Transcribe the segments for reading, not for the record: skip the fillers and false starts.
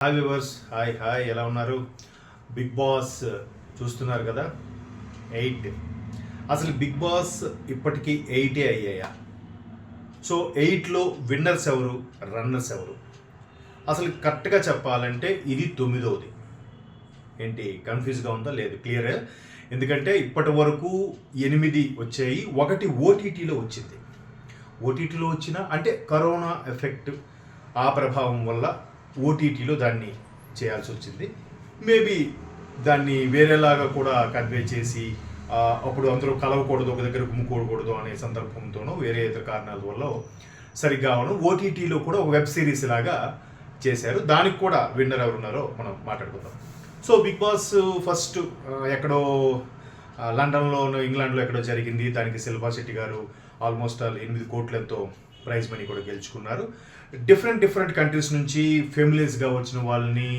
Hi viewers, hi ఎలా ఉన్నారు? Big boss చూస్తున్నారు కదా. 8 అసలు బిగ్ బాస్ ఇప్పటికీ 8 అయ్యాయా? సో 8లో విన్నర్స్ ఎవరు, రన్నర్స్ ఎవరు? అసలు కరెక్ట్గా చెప్పాలంటే ఇది 9వది. ఏంటి కన్ఫ్యూజ్గా ఉందా? లేదు, క్లియర్. ఎందుకంటే ఇప్పటి వరకు 8 వచ్చాయి, ఒకటి ఓటీటీలో వచ్చింది. ఓటీటీలో వచ్చిన అంటే కరోనా ఎఫెక్ట్, ఆ ప్రభావం వల్ల ఓటీటీలో దాన్ని చేయాల్సి వచ్చింది. మేబీ దాన్ని వేరేలాగా కూడా కన్వే చేసి అప్పుడు అందరూ కలవకూడదు, ఒక దగ్గర గుమ్ముకోకూడదు అనే సందర్భంతోనో వేరే ఇతర కారణాల వల్ల సరిగ్గా అవడం ఓటీటీలో కూడా ఒక వెబ్ సిరీస్ లాగా చేశారు. దానికి కూడా విన్నర్ ఎవరున్నారో మనం మాట్లాడుకుందాం. సో బిగ్ బాస్ ఫస్ట్ ఎక్కడో లండన్లోనో ఇంగ్లాండ్లో ఎక్కడో జరిగింది. దానికి శిల్పా శెట్టి గారు ఆల్మోస్ట్ 8 కోట్లతో ప్రైజ్ మనీ కూడా గెలుచుకున్నారు. డిఫరెంట్ కంట్రీస్ నుంచి ఫెమిలియర్స్గా వచ్చిన వాళ్ళని,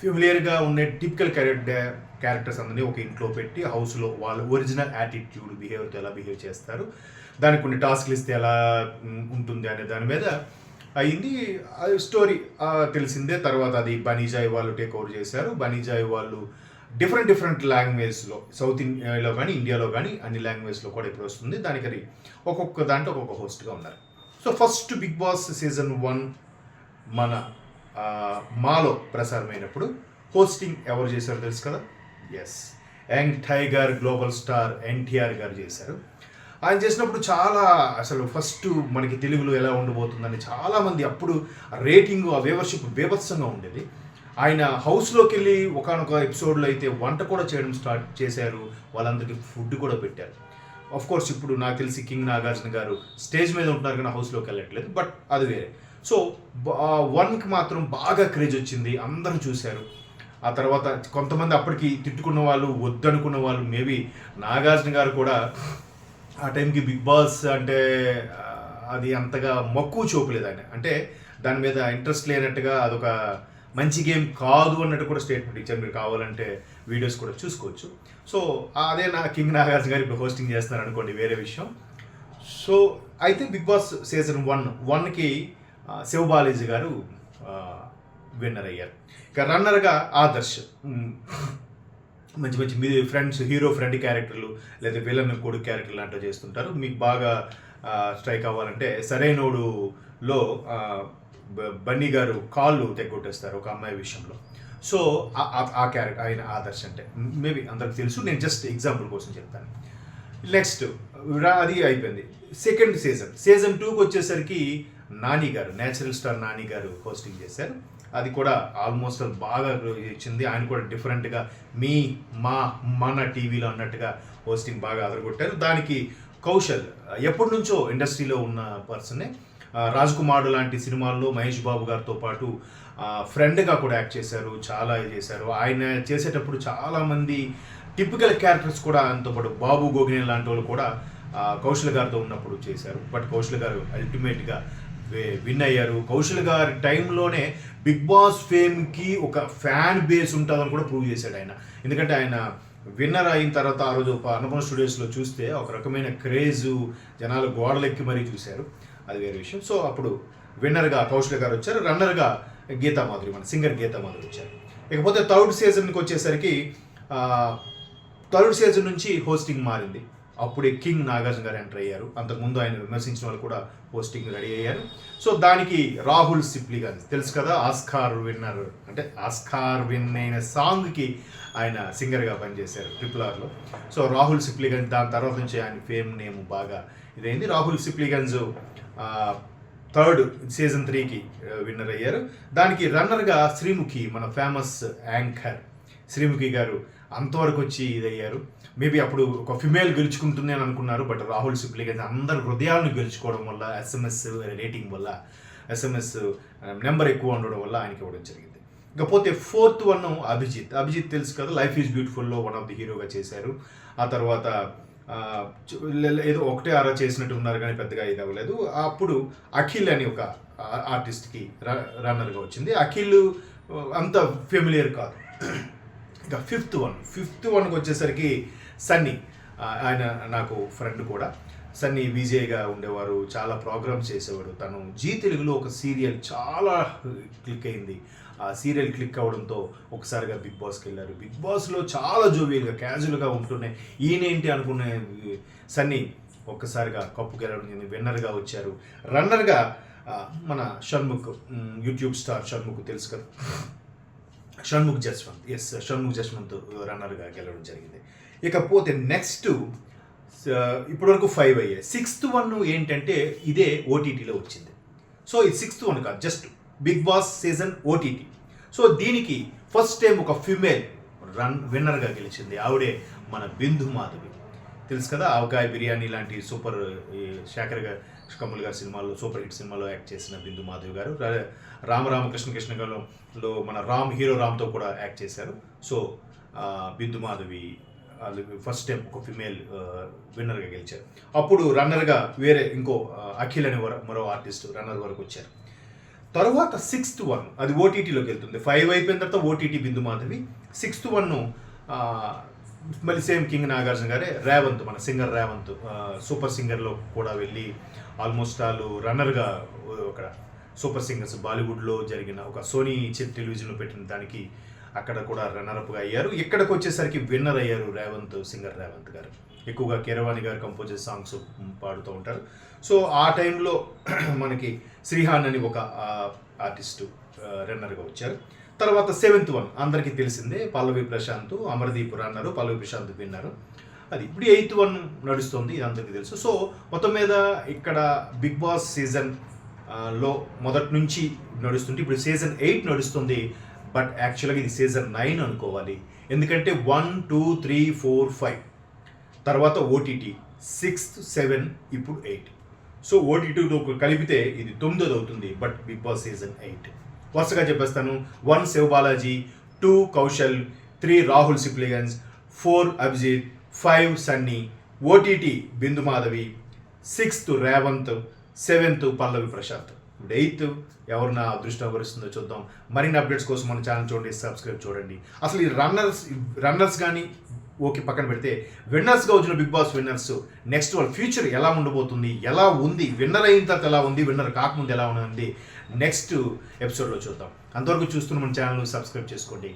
ఫెమిలియర్గా ఉండే టిపికల్ క్యారెక్టర్స్ అందరినీ ఒక ఇంట్లో పెట్టి హౌస్లో వాళ్ళ ఒరిజినల్ యాటిట్యూడ్, బిహేవియర్తో ఎలా బిహేవ్ చేస్తారు, దానికి కొన్ని టాస్క్లు ఇస్తే ఎలా ఉంటుంది అనే దాని మీద అయింది. స్టోరీ తెలిసిందే. తర్వాత అది బనీజాయ్ వాళ్ళు టేక్ ఓవర్ చేశారు. బనీజాయ్ వాళ్ళు డిఫరెంట్ లాంగ్వేజ్లో, సౌత్ ఇండియాలో కానీ ఇండియాలో కానీ అన్ని లాంగ్వేజ్లో కూడా ఇప్పుడు వస్తుంది. దానికి అది ఒక్కొక్క దాంట్లో ఒక్కొక్క హోస్ట్గా ఉన్నారు. So first Big boss season 1 మన మాలో ప్రసారమైనప్పుడు హోస్టింగ్ ఎవరు చేశారో తెలుసు కదా. Yes, young tiger global star NTR garu చేశారు. ఆయన చేసినప్పుడు చాలా అసలు ఫస్ట్ మనకి తెలుగులో ఎలా ఉండబోతుందని చాలామంది అప్పుడు రేటింగ్, ఆ వ్యూవర్షిప్ బీభత్సంగా ఉండేది. ఆయన హౌస్లోకి వెళ్ళి ఒకనొక ఎపిసోడ్లో అయితే వంట కూడా చేయడం స్టార్ట్ చేశారు. వాళ్ళందరికీ ఫుడ్ కూడా పెట్టారు. ఆఫ్ కోర్స్ ఇప్పుడు నాకు తెలిసి కింగ్ నాగార్జున గారు స్టేజ్ మీద ఉంటున్నారు కానీ హౌస్లోకి వెళ్ళట్లేదు, బట్ అది వేరే. సో 1కి మాత్రం బాగా క్రేజ్ వచ్చింది, అందరూ చూశారు. ఆ తర్వాత కొంతమంది అప్పటికి తిట్టుకున్న వాళ్ళు, వద్దనుకున్న వాళ్ళు, మేబీ నాగార్జున గారు కూడా ఆ టైంకి బిగ్ బాస్ అంటే అది అంతగా మక్కువ చూపలేదు. ఆయన అంటే దాని మీద ఇంట్రెస్ట్ లేనట్టుగా, అదొక మంచి గేమ్ కాదు అన్నట్టు కూడా స్టేట్మెంట్ ఇచ్చారు. మీరు కావాలంటే వీడియోస్ కూడా చూసుకోవచ్చు. సో అదే కింగ్ నాగార్జున గారు ఇప్పుడు హోస్టింగ్ చేస్తున్నారు అనుకోండి, వేరే విషయం. సో అయితే బిగ్ బాస్ సీజన్ 1కి శివబాలాజీ గారు విన్నర్ అయ్యారు. ఇక రన్నర్గా ఆదర్శ్. మంచి మీ ఫ్రెండ్స్, హీరో ఫ్రెండ్ క్యారెక్టర్లు లేదా విలన్ కొడుకు క్యారెక్టర్ లాంటివి చేస్తుంటారు. మీకు బాగా స్ట్రైక్ అవ్వాలంటే సరైనోడులో బన్నీ గారు కాళ్ళు తెగొట్టేస్తారు ఒక అమ్మాయి విషయంలో. సో ఆ క్యారెక్టర్ ఆయన ఆదర్శ్ అంటే మేబీ అందరికి తెలుసు, నేను జస్ట్ ఎగ్జాంపుల్ కోసం చెప్తాను. నెక్స్ట్ అది అయిపోయింది. సెకండ్ సీజన్ 2కి వచ్చేసరికి నాని గారు, నేచురల్ స్టార్ నాని గారు హోస్టింగ్ చేశారు. అది కూడా ఆల్మోస్ట్ బాగా ఇచ్చింది. ఆయన కూడా డిఫరెంట్గా మన టీవీలో అన్నట్టుగా హోస్టింగ్ బాగా అదరగొట్టారు. దానికి కౌశల్ ఎప్పటి నుంచో ఇండస్ట్రీలో ఉన్న పర్సనే. రాజ్ కుమార్ లాంటి సినిమాల్లో మహేష్ బాబు గారితో పాటు ఫ్రెండ్గా కూడా యాక్ట్ చేశారు, చాలా చేశారు. ఆయన చేసేటప్పుడు చాలామంది టిపికల్ క్యారెక్టర్స్ కూడా ఆయనతో పాటు బాబు గోగినే లాంటి వాళ్ళు కూడా కౌశల్ గారితో ఉన్నప్పుడు చేశారు. బట్ కౌశల్ గారు అల్టిమేట్గా విన్ అయ్యారు. కౌశల్ గారి టైంలోనే బిగ్ బాస్ ఫేమ్కి ఒక ఫ్యాన్ బేస్ ఉంటుందని కూడా ప్రూవ్ చేశాడు ఆయన. ఎందుకంటే ఆయన విన్నర్ అయిన తర్వాత ఆ రోజు అన్నపూర్ణ స్టూడియోస్లో చూస్తే ఒక రకమైన క్రేజు, జనాలు గోడలెక్కి మరీ చూశారు. అది వేరే విషయం. సో అప్పుడు విన్నర్గా కౌశల్ గారు వచ్చారు, రన్నర్గా గీతామాధురి, మన సింగర్ గీతామాధురి వచ్చారు. ఇకపోతే థర్డ్ సీజన్కి వచ్చేసరికి థర్డ్ సీజన్ నుంచి హోస్టింగ్ మారింది. అప్పుడే కింగ్ నాగార్జున గారు ఎంటర్ అయ్యారు. అంతకుముందు ఆయన విమర్శించిన వాళ్ళు కూడా హోస్టింగ్ రెడీ అయ్యారు. సో దానికి రాహుల్ సిప్లిగంజ్ తెలుసు కదా, ఆస్కార్ విన్నర్, అంటే ఆస్కార్ విన్ అయిన సాంగ్కి ఆయన సింగర్గా పనిచేశారు RRRలో. సో రాహుల్ సిప్లిగంజ్, దాని తర్వాత నుంచి ఆయన ఫేమ్ నేమ్ బాగా ఇదైంది. రాహుల్ సిప్లిగంజ్ థర్డ్ సీజన్ 3కి విన్నర్ అయ్యారు. దానికి రన్నర్గా శ్రీముఖి, మన ఫేమస్ యాంకర్ శ్రీముఖి గారు అంతవరకు వచ్చి ఇదయ్యారు. మేబీ అప్పుడు ఒక ఫిమేల్ గెలుచుకుంటుంది అని అనుకున్నారు, బట్ రాహుల్ సిప్లిగంజ్ అందరు హృదయాలను గెలుచుకోవడం వల్ల, SMS రేటింగ్ వల్ల, SMS నెంబర్ ఎక్కువ ఉండడం వల్ల ఆయనకి ఇవ్వడం జరిగింది. ఇకపోతే ఫోర్త్ వన్ అభిజిత్ తెలుసు కదా, లైఫ్ ఈజ్ బ్యూటిఫుల్లో వన్ ఆఫ్ ది హీరోగా చేశారు. ఆ తర్వాత ఏదో ఒకటే ఆరా చేసినట్టు ఉన్నారు కానీ పెద్దగా ఇది అవ్వలేదు. అప్పుడు అఖిల్ అని ఒక ఆర్టిస్ట్కి రన్నర్గా వచ్చింది. అఖిల్ అంత ఫెమిలియర్ కాదు. ఇక ఫిఫ్త్ వన్కి వచ్చేసరికి సన్నీ, ఆయన నాకు ఫ్రెండ్ కూడా. సన్నీ విజయ్గా ఉండేవారు, చాలా ప్రోగ్రామ్స్ చేసేవాడు. తను జీ తెలుగులో ఒక సీరియల్ చాలా క్లిక్ అయింది. ఆ సీరియల్ క్లిక్ అవ్వడంతో ఒకసారిగా బిగ్ బాస్కి వెళ్ళారు. బిగ్ బాస్లో చాలా జోవియల్గా క్యాజువల్గా ఉంటున్నాయి. ఈయనేంటి అనుకునే సన్నీ ఒక్కసారిగా కప్పు గెలవడం విన్నర్గా వచ్చారు. రన్నర్గా మన షణ్ముఖ్, యూట్యూబ్ స్టార్ షణ్ముఖ్ తెలుసు కదా, షణ్ముఖ్ జస్వంత్, షణ్ముఖ్ జస్వంత్ రన్నర్గా గెలవడం జరిగింది. ఇకపోతే నెక్స్ట్ ఇప్పటివరకు 5 అయ్యాయి. 6th వన్ ఏంటంటే ఇదే ఓటీటీలో వచ్చింది. సో ఇది 6th వన్ కాదు, just big boss season OTT. So దీనికి ఫస్ట్ టైం ఒక ఫిమేల్ విన్నర్గా గెలిచింది. ఆవిడే మన బిందు మాధవి. తెలుసు కదా, ఆవకాయ బిర్యానీ లాంటి సూపర్ శేఖర్ కమల్ గారి సినిమాల్లో, సూపర్ హిట్ సినిమాలో యాక్ట్ చేసిన బిందు మాధవి గారు కృష్ణ గారిలో మన హీరో రామ్తో కూడా యాక్ట్ చేశారు. సో బిందు మాధవి ఫస్ట్ టైం ఒక ఫిమేల్ విన్నర్గా గెలిచారు. అప్పుడు రన్నర్గా వేరే ఇంకో అఖిల్ అనే మరో ఆర్టిస్ట్ రన్నర్ వరకు వచ్చారు. తర్వాత 6th వన్ అది ఓటీటీలోకి వెళ్తుంది. 5 అయిపోయిన తర్వాత ఓటీటీ బిందు మాధవి. 6th వన్ మళ్ళీ సేమ్ కింగ్ నాగార్జున గారే, రేవంత్, మన సింగర్ రేవంత్ సూపర్ సింగర్లో కూడా వెళ్ళి ఆల్మోస్ట్ వాళ్ళు రన్నర్గా అక్కడ సూపర్ సింగర్స్ బాలీవుడ్లో జరిగిన ఒక సోనీ టెలివిజన్లో పెట్టిన దానికి అక్కడ కూడా రన్నర్అప్గా అయ్యారు. ఇక్కడికి వచ్చేసరికి విన్నర్ అయ్యారు సింగర్ రేవంత్ గారు. ఎక్కువగా కీరవాణి గారు కంపోజ్ సాంగ్స్ పాడుతూ ఉంటారు. సో ఆ టైంలో మనకి శ్రీహాన్ అని ఒక ఆర్టిస్టు రన్నర్గా వచ్చారు. తర్వాత 7th వన్ అందరికీ తెలిసిందే, పల్లవి ప్రశాంత్, అమర్దీప్ రన్నరు, పల్లవి ప్రశాంత్ విన్నారు. అది ఇప్పుడు 8th వన్ నడుస్తుంది, ఇది అందరికీ తెలుసు. సో మొత్తం మీద ఇక్కడ బిగ్ బాస్ సీజన్ లో మొదటి నుంచి నడుస్తుంటే ఇప్పుడు సీజన్ 8 నడుస్తుంది. బట్ యాక్చువల్గా ఇది సీజన్ 9 అనుకోవాలి. ఎందుకంటే 1, 2, 3, 4, 5 తర్వాత ఓటీటీ 6th, 7 ఇప్పుడు 8. సో ఓటీటీతో కలిపితే ఇది 9th అవుతుంది. బట్ బిగ్ బాస్ సీజన్ 8 వరుసగా చెప్పేస్తాను. 1 శివబాలాజీ, 2 కౌశల్, 3 రాహుల్ సిప్లిగన్స్, 4 అభిజిత్, 5 సన్నీ, ఓటీటీ బిందు మాధవి, 6th రేవంత్, 7th పల్లవి ప్రశాంత్. ఇప్పుడు 8th ఎవరు నా అదృష్టం వరిస్తుందో చూద్దాం. మరిన్ని అప్డేట్స్ కోసం మన ఛానల్ చూడండి, సబ్స్క్రైబ్ చూడండి. అసలు ఈ రన్నర్స్ కానీ ఓకే పక్కన పెడితే, విన్నర్స్గా వచ్చిన బిగ్ బాస్ విన్నర్స్ నెక్స్ట్ వాళ్ళ ఫ్యూచర్ ఎలా ఉండబోతుంది, ఎలా ఉంది, విన్నర్ అయిన తర్వాత ఎలా ఉంది, విన్నర్ కాకముందు ఎలా ఉంది, నెక్స్ట్ ఎపిసోడ్లో చూద్దాం. అంతవరకు చూస్తున్న మన ఛానల్ సబ్స్క్రైబ్ చేసుకోండి.